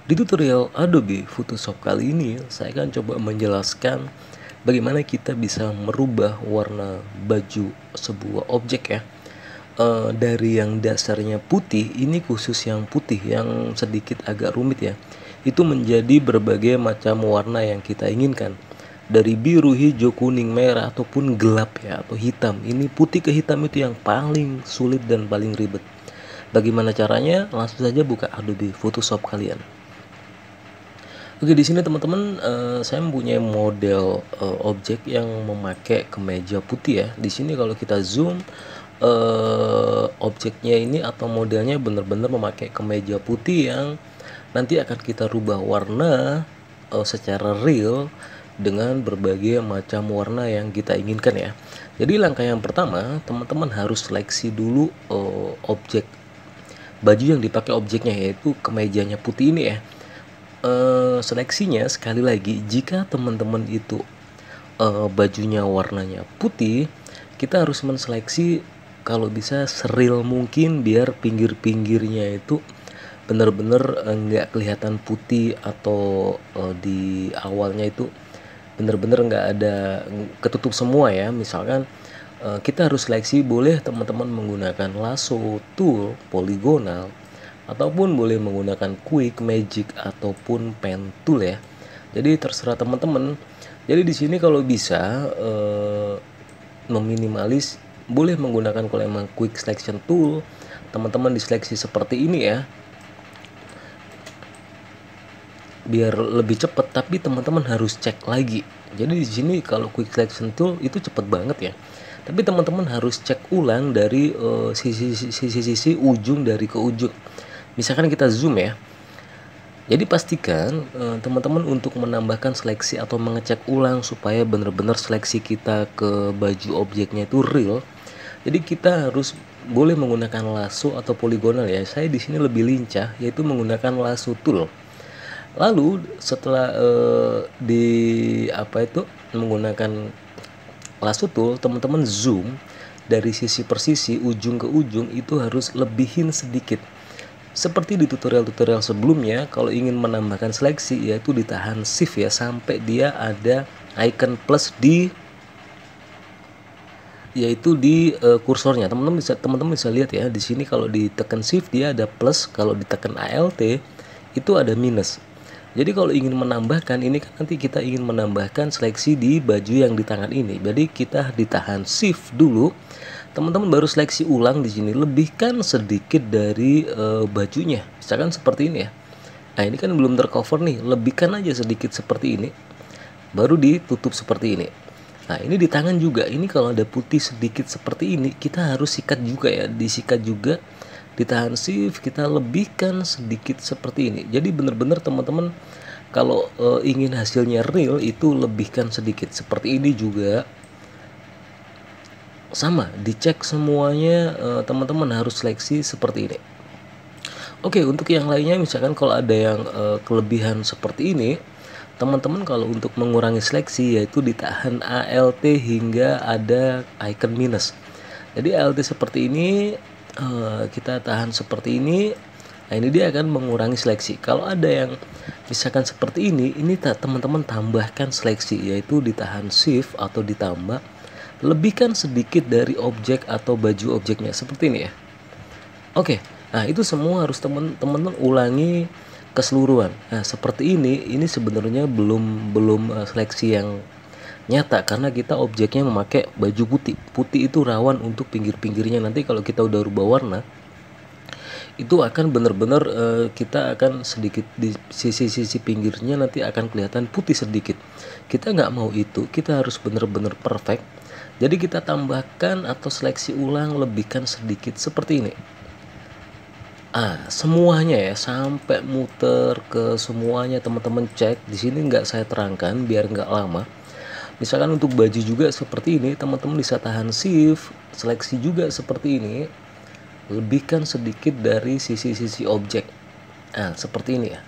Di tutorial Adobe Photoshop kali ini, saya akan coba menjelaskan bagaimana kita bisa merubah warna baju sebuah objek ya. Dari yang dasarnya putih, ini khusus yang putih yang sedikit agak rumit ya. Itu menjadi berbagai macam warna yang kita inginkan. Dari biru, hijau, kuning, merah, ataupun gelap ya, atau hitam. Ini putih ke hitam itu yang paling sulit dan paling ribet. Bagaimana caranya? Langsung saja buka Adobe Photoshop kalian. Oke, di sini teman-teman, saya mempunyai model objek yang memakai kemeja putih ya. Di sini kalau kita zoom, objeknya ini atau modelnya benar-benar memakai kemeja putih yang nanti akan kita rubah warna secara real dengan berbagai macam warna yang kita inginkan ya. Jadi langkah yang pertama, teman-teman harus seleksi dulu objek baju yang dipakai objeknya, yaitu kemejanya putih ini ya. Seleksinya sekali lagi, jika teman-teman itu bajunya warnanya putih, kita harus menseleksi kalau bisa seril mungkin biar pinggir-pinggirnya itu benar-benar nggak kelihatan putih, atau di awalnya itu benar-benar nggak ada ketutup semua ya. Misalkan kita harus seleksi, boleh teman-teman menggunakan lasso tool poligonal, ataupun boleh menggunakan quick magic ataupun pen tool ya. Jadi terserah teman-teman. Jadi di sini kalau bisa meminimalis, boleh menggunakan, kalau emang quick selection tool, teman-teman diseleksi seperti ini ya, biar lebih cepat. Tapi teman-teman harus cek lagi. Jadi di sini kalau quick selection tool itu cepet banget ya, tapi teman-teman harus cek ulang dari sisi ujung dari ke ujung. Misalkan kita zoom ya, jadi pastikan teman-teman untuk menambahkan seleksi atau mengecek ulang supaya benar-benar seleksi kita ke baju objeknya itu real. Jadi kita harus boleh menggunakan lasso atau poligonal ya. Saya di sini lebih lincah, yaitu menggunakan lasso tool. Lalu setelah menggunakan lasso tool, teman-teman zoom dari sisi per sisi, ujung ke ujung, itu harus lebihin sedikit. Seperti di tutorial-tutorial sebelumnya, kalau ingin menambahkan seleksi, yaitu ditahan shift ya sampai dia ada icon plus yaitu di kursornya. Teman-teman bisa lihat ya, di sini kalau ditekan shift dia ada plus, kalau ditekan alt itu ada minus. Jadi kalau ingin menambahkan ini kan, nanti kita ingin menambahkan seleksi di baju yang di tangan ini. Jadi kita ditahan shift dulu. Teman-teman baru seleksi ulang di sini, lebihkan sedikit dari bajunya, misalkan seperti ini ya. Nah ini kan belum tercover nih, lebihkan aja sedikit seperti ini, baru ditutup seperti ini. Nah ini di tangan juga, ini kalau ada putih sedikit seperti ini, kita harus sikat juga ya, disikat juga, ditahan shift, kita lebihkan sedikit seperti ini. Jadi benar-benar teman-teman kalau ingin hasilnya real itu lebihkan sedikit seperti ini juga. Sama, dicek semuanya, teman-teman harus seleksi seperti ini. Oke, untuk yang lainnya misalkan kalau ada yang kelebihan seperti ini, teman-teman kalau untuk mengurangi seleksi yaitu ditahan alt hingga ada icon minus. Jadi alt seperti ini, kita tahan seperti ini. Nah ini dia akan mengurangi seleksi. Kalau ada yang misalkan seperti ini teman-teman tambahkan seleksi, yaitu ditahan shift atau ditambah, lebihkan sedikit dari objek atau baju objeknya seperti ini ya. Oke, nah itu semua harus teman-teman ulangi keseluruhan. Nah seperti ini sebenarnya belum seleksi yang nyata, karena kita objeknya memakai baju putih. Putih itu rawan untuk pinggir-pinggirnya, nanti kalau kita udah rubah warna itu akan benar-benar kita akan sedikit di sisi-sisi pinggirnya nanti akan kelihatan putih sedikit. Kita nggak mau itu, kita harus benar-benar perfect. Jadi kita tambahkan atau seleksi ulang, lebihkan sedikit seperti ini. Semuanya ya, sampai muter ke semuanya teman-teman cek. Di sini nggak saya terangkan biar nggak lama. Misalkan untuk baju juga seperti ini, teman-teman bisa tahan shift, seleksi juga seperti ini, lebihkan sedikit dari sisi-sisi objek. Seperti ini ya.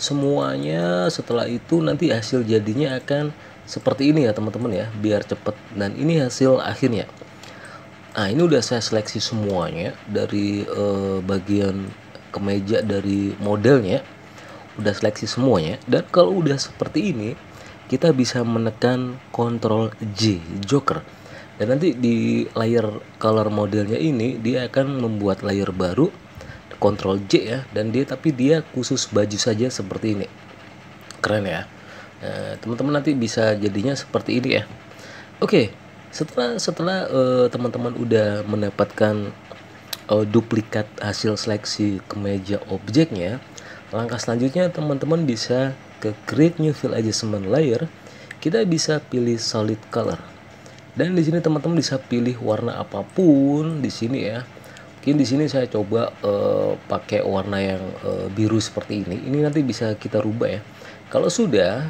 Semuanya setelah itu nanti hasil jadinya akan seperti ini ya teman-teman ya, biar cepet. Dan ini hasil akhirnya. Ini udah saya seleksi semuanya dari bagian kemeja dari modelnya, udah seleksi semuanya. Dan kalau udah seperti ini, kita bisa menekan Ctrl J, Joker. Dan nanti di layer color modelnya ini dia akan membuat layer baru, Ctrl J ya, dan tapi dia khusus baju saja seperti ini. Keren ya. Teman-teman nanti bisa jadinya seperti ini ya. Oke, setelah teman-teman udah mendapatkan duplikat hasil seleksi kemeja objeknya, langkah selanjutnya teman-teman bisa ke create new fill adjustment layer. Kita bisa pilih solid color, dan di sini teman-teman bisa pilih warna apapun di sini ya. Mungkin di sini saya coba pakai warna yang biru seperti ini. Ini nanti bisa kita rubah ya. Kalau sudah,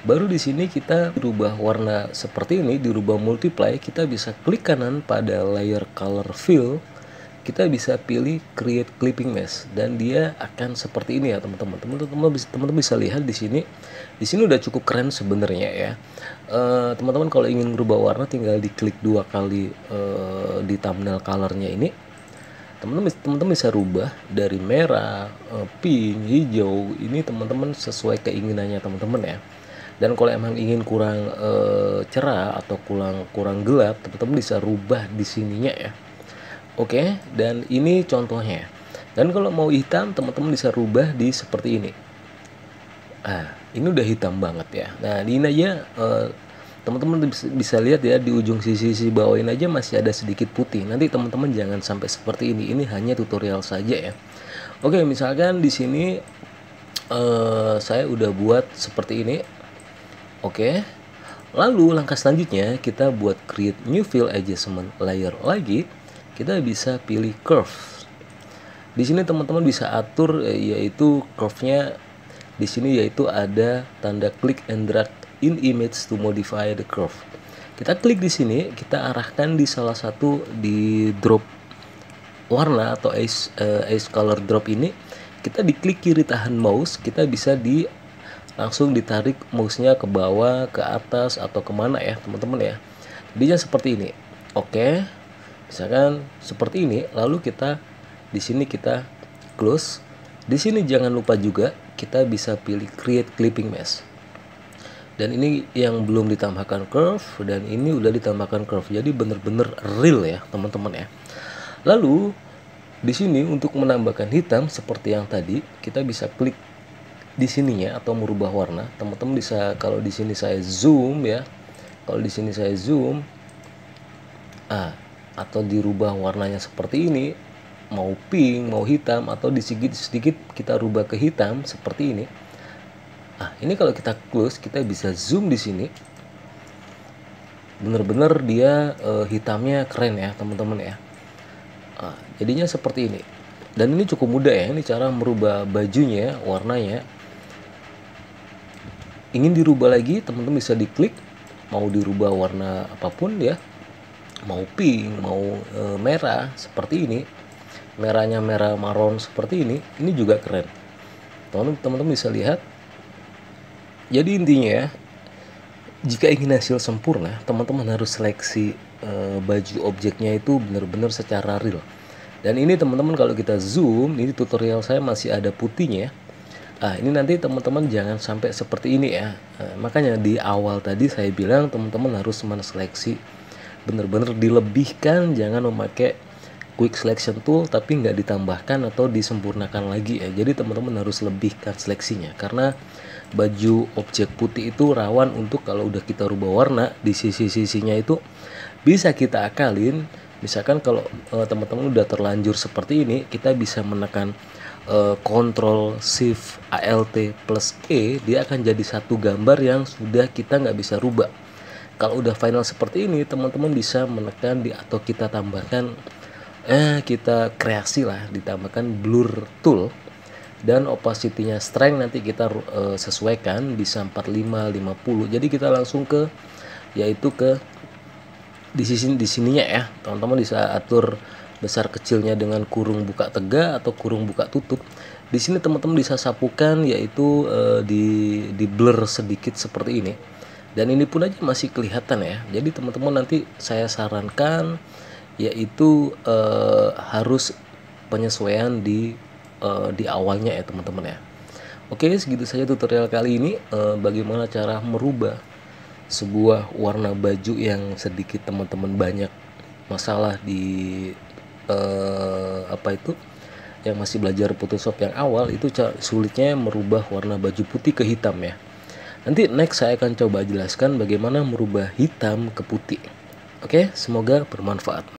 baru di sini kita rubah warna seperti ini, dirubah multiply. Kita bisa klik kanan pada layer color fill. Kita bisa pilih create clipping mesh, dan dia akan seperti ini ya teman-teman. Teman-teman bisa lihat di sini. Di sini udah cukup keren sebenarnya ya. Teman-teman kalau ingin merubah warna tinggal diklik 2 kali di thumbnail colornya ini. Teman-teman bisa rubah dari merah, pink, hijau. Ini teman-teman sesuai keinginannya teman-teman ya. Dan kalau emang ingin kurang cerah atau kurang gelap, teman-teman bisa rubah di sininya ya. Oke, dan ini contohnya. Dan kalau mau hitam, teman-teman bisa rubah di seperti ini. Ini udah hitam banget ya. Nah, ini aja teman-teman bisa lihat ya, di ujung sisi bawah ini aja masih ada sedikit putih. Nanti teman-teman jangan sampai seperti ini. Ini hanya tutorial saja ya. Oke, misalkan di sini saya udah buat seperti ini. Oke. Lalu langkah selanjutnya kita buat create new fill adjustment layer lagi. Kita bisa pilih curve. Di sini teman-teman bisa atur yaitu curve-nya di sini, yaitu ada tanda click and drag in image to modify the curve. Kita klik di sini, kita arahkan di salah satu di drop warna atau edge color drop ini. Kita diklik kiri tahan mouse, kita bisa langsung ditarik mouse-nya ke bawah, ke atas atau kemana ya teman-teman ya. Jadinya seperti ini. Oke. Misalkan seperti ini, lalu kita di sini kita close. Di sini jangan lupa juga kita bisa pilih create clipping mesh. Dan ini yang belum ditambahkan curve, dan ini udah ditambahkan curve. Jadi bener-bener real ya teman-teman ya. Lalu di sini untuk menambahkan hitam seperti yang tadi, kita bisa klik di sininya atau merubah warna. Teman-teman bisa, kalau di sini saya zoom ya. Kalau di sini saya zoom, atau dirubah warnanya seperti ini, mau pink, mau hitam, atau sedikit kita rubah ke hitam seperti ini. Ini kalau kita close, kita bisa zoom di sini. Bener-bener dia hitamnya keren ya teman-teman ya. Jadinya seperti ini. Dan ini cukup mudah ya, ini cara merubah bajunya, warnanya. Ingin dirubah lagi, teman-teman bisa diklik, mau dirubah warna apapun ya. Mau pink, mau merah seperti ini, merahnya merah marron seperti ini juga keren. Teman-teman bisa lihat. Jadi intinya ya, jika ingin hasil sempurna, teman-teman harus seleksi baju objeknya itu benar-benar secara real. Dan ini teman-teman kalau kita zoom, ini tutorial saya masih ada putihnya. Ini nanti teman-teman jangan sampai seperti ini ya. Makanya di awal tadi saya bilang teman-teman harus menseleksi benar-benar dilebihkan, jangan memakai quick selection tool tapi nggak ditambahkan atau disempurnakan lagi ya. Jadi teman-teman harus lebihkan seleksinya, karena baju objek putih itu rawan untuk kalau udah kita rubah warna di sisi-sisinya itu bisa kita akalin. Misalkan kalau teman-teman udah terlanjur seperti ini, kita bisa menekan Ctrl Shift Alt plus E, dia akan jadi satu gambar yang sudah kita nggak bisa rubah. Kalau udah final seperti ini, teman-teman bisa menekan atau kita tambahkan kita kreasi lah, ditambahkan blur tool, dan opacity-nya strength nanti kita sesuaikan bisa 45 50. Jadi kita langsung ke yaitu ke di sininya ya. Teman-teman bisa atur besar kecilnya dengan kurung buka tegak atau kurung buka tutup. Di sini teman-teman bisa sapukan yaitu di blur sedikit seperti ini. Dan ini pun aja masih kelihatan ya. Jadi teman-teman nanti saya sarankan yaitu harus penyesuaian di awalnya ya teman-teman ya. Oke, segitu saja tutorial kali ini, bagaimana cara merubah sebuah warna baju yang sedikit teman-teman banyak masalah di yang masih belajar Photoshop yang awal itu sulitnya merubah warna baju putih ke hitam ya. Nanti next saya akan coba jelaskan bagaimana merubah hitam ke putih. Oke, semoga bermanfaat.